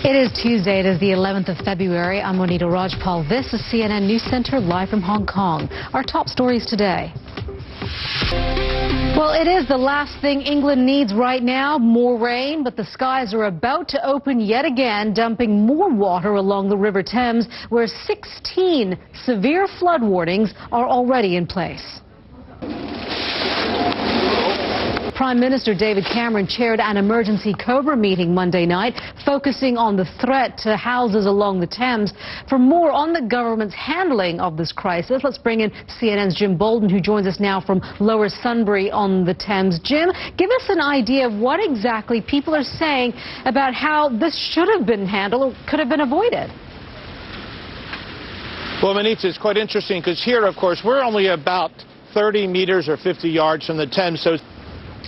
It is Tuesday. It is the 11th of February. I'm Monita Rajpal. This is CNN News Center live from Hong Kong. Our top stories today. Well, it is the last thing England needs right now, more rain, but the skies are about to open yet again, dumping more water along the River Thames, where 16 severe flood warnings are already in place. Prime Minister David Cameron chaired an emergency COBRA meeting Monday night, focusing on the threat to houses along the Thames. For more on the government's handling of this crisis, let's bring in CNN's Jim Bolden, who joins us now from Lower Sunbury on the Thames. Jim, give us an idea of what exactly people are saying about how this should have been handled or could have been avoided. Well, Monita, it's quite interesting because here, of course, we're only about 30 meters or 50 yards from the Thames, so...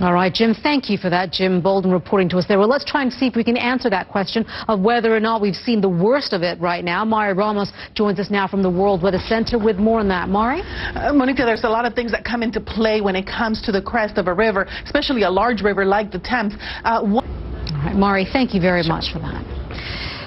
All right, Jim, thank you for that. Jim Bolden reporting to us there. Well, let's try and see if we can answer that question of whether or not we've seen the worst of it right now. Mari Ramos joins us now from the World Weather Center with more on that. Mari? Monita, there's a lot of things that come into play when it comes to the crest of a river, especially a large river like the Thames. All right, Mari, thank you very much for that.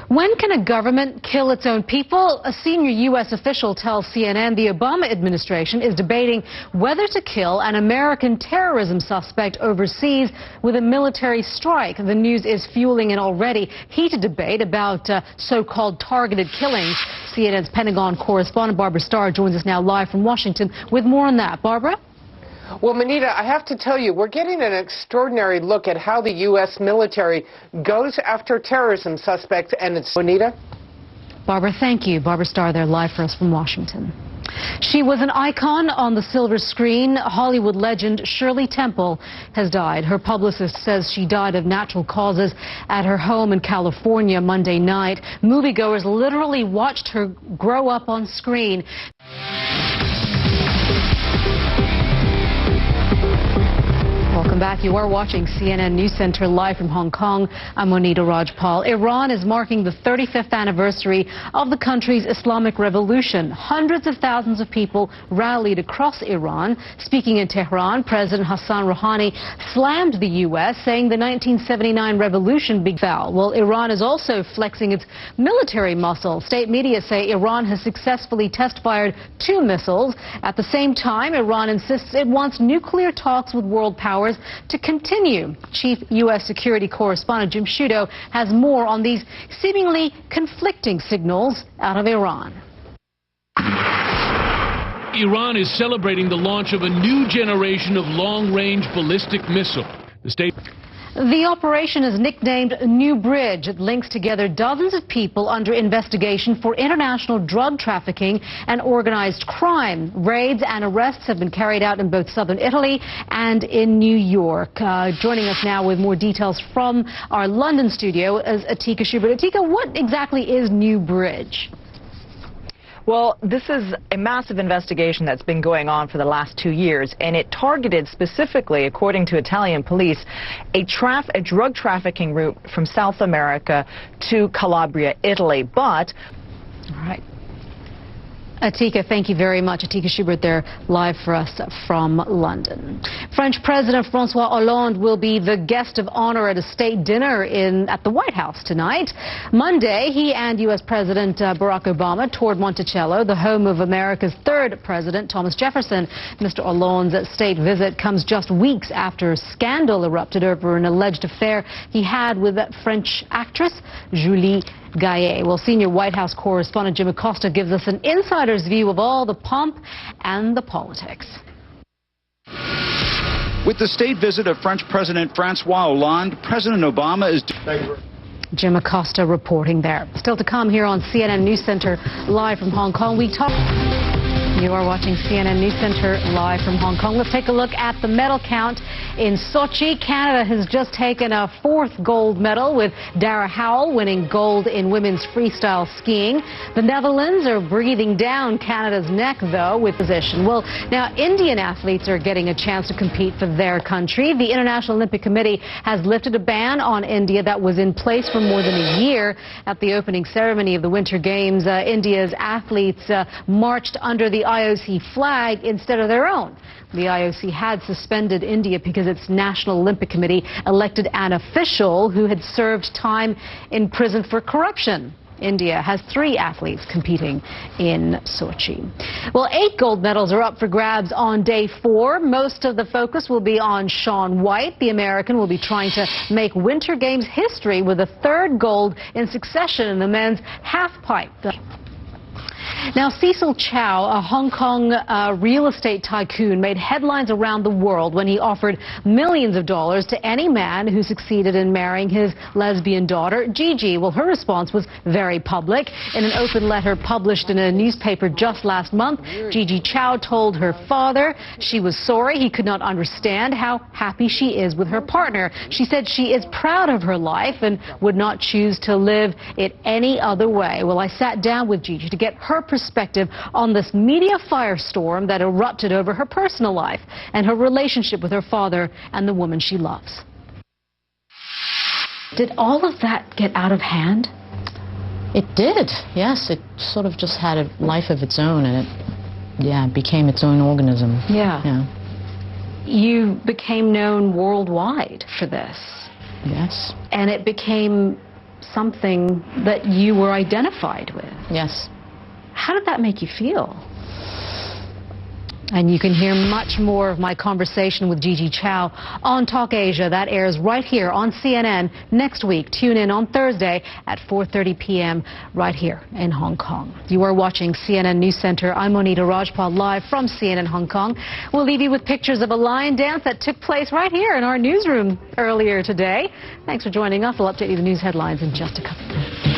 When can a government kill its own people? A senior U.S. official tells CNN the Obama administration is debating whether to kill an American terrorism suspect overseas with a military strike. The news is fueling an already heated debate about so-called targeted killings. CNN's Pentagon correspondent Barbara Starr joins us now live from Washington with more on that. Barbara? Well, Monita, I have to tell you, we're getting an extraordinary look at how the U.S. military goes after terrorism suspects, and it's... Monita? Barbara, thank you. Barbara Starr there live for us from Washington. She was an icon on the silver screen. Hollywood legend Shirley Temple has died. Her publicist says she died of natural causes at her home in California Monday night. Moviegoers literally watched her grow up on screen. Welcome back. You are watching CNN News Center live from Hong Kong. I'm Monita Rajpal. Iran is marking the 35th anniversary of the country's Islamic Revolution. Hundreds of thousands of people rallied across Iran. Speaking in Tehran, President Hassan Rouhani slammed the U.S., saying the 1979 revolution fell. Well, Iran is also flexing its military muscle. State media say Iran has successfully test-fired 2 missiles. At the same time, Iran insists it wants nuclear talks with world powers to continue. Chief U.S. Security Correspondent Jim Sciutto has more on these seemingly conflicting signals out of Iran. Iran is celebrating the launch of a new generation of long-range ballistic missile. The operation is nicknamed New Bridge. It links together dozens of people under investigation for international drug trafficking and organized crime. Raids and arrests have been carried out in both southern Italy and in New York. Joining us now with more details from our London studio is Atika Schubert. Atika, what exactly is New Bridge? Well, this is a massive investigation that's been going on for the last 2 years, and it targeted specifically, according to Italian police, a drug trafficking route from South America to Calabria, Italy. But, all right. Atika, thank you very much. Atika Schubert there live for us from London. French President François Hollande will be the guest of honor at a state dinner at the White House tonight. Monday, he and U.S. President Barack Obama toured Monticello, the home of America's 3rd president, Thomas Jefferson. Mr. Hollande's state visit comes just weeks after scandal erupted over an alleged affair he had with that French actress, Julie Gaillet. Well, senior White House correspondent Jim Acosta gives us an insider's view of all the pomp and the politics. With the state visit of French President Francois Hollande, President Obama is... Jim Acosta reporting there. Still to come here on CNN News Center live from Hong Kong. You are watching CNN News Center live from Hong Kong. Let's take a look at the medal count in Sochi. Canada has just taken a 4th gold medal, with Dara Howell winning gold in women's freestyle skiing. The Netherlands are breathing down Canada's neck, though, with position. Well, now Indian athletes are getting a chance to compete for their country. The International Olympic Committee has lifted a ban on India that was in place for more than a year. At the opening ceremony of the Winter Games, India's athletes marched under the IOC flag instead of their own. The IOC had suspended India because its National Olympic Committee elected an official who had served time in prison for corruption. India has 3 athletes competing in Sochi. Well, 8 gold medals are up for grabs on day 4. Most of the focus will be on Shaun White. The American will be trying to make Winter Games history with a 3rd gold in succession in the men's halfpipe. Now, Cecil Chow, a Hong Kong real estate tycoon, made headlines around the world when he offered millions of dollars to any man who succeeded in marrying his lesbian daughter, Gigi. Well, her response was very public. In an open letter published in a newspaper just last month, Gigi Chow told her father she was sorry he could not understand how happy she is with her partner. She said she is proud of her life and would not choose to live it any other way. Well, I sat down with Gigi to get her perspective on this media firestorm that erupted over her personal life and her relationship with her father and the woman she loves. Did all of that get out of hand? It did, yes. It sort of just had a life of its own, and it became its own organism. Yeah. You became known worldwide for this. Yes. And it became something that you were identified with. Yes. How did that make you feel? And you can hear much more of my conversation with Gigi Chow on Talk Asia. That airs right here on CNN next week. Tune in on Thursday at 4:30 p.m. right here in Hong Kong. You are watching CNN News Center. I'm Monita Rajpal, live from CNN Hong Kong. We'll leave you with pictures of a lion dance that took place right here in our newsroom earlier today. Thanks for joining us. We'll update you the news headlines in just a couple minutes.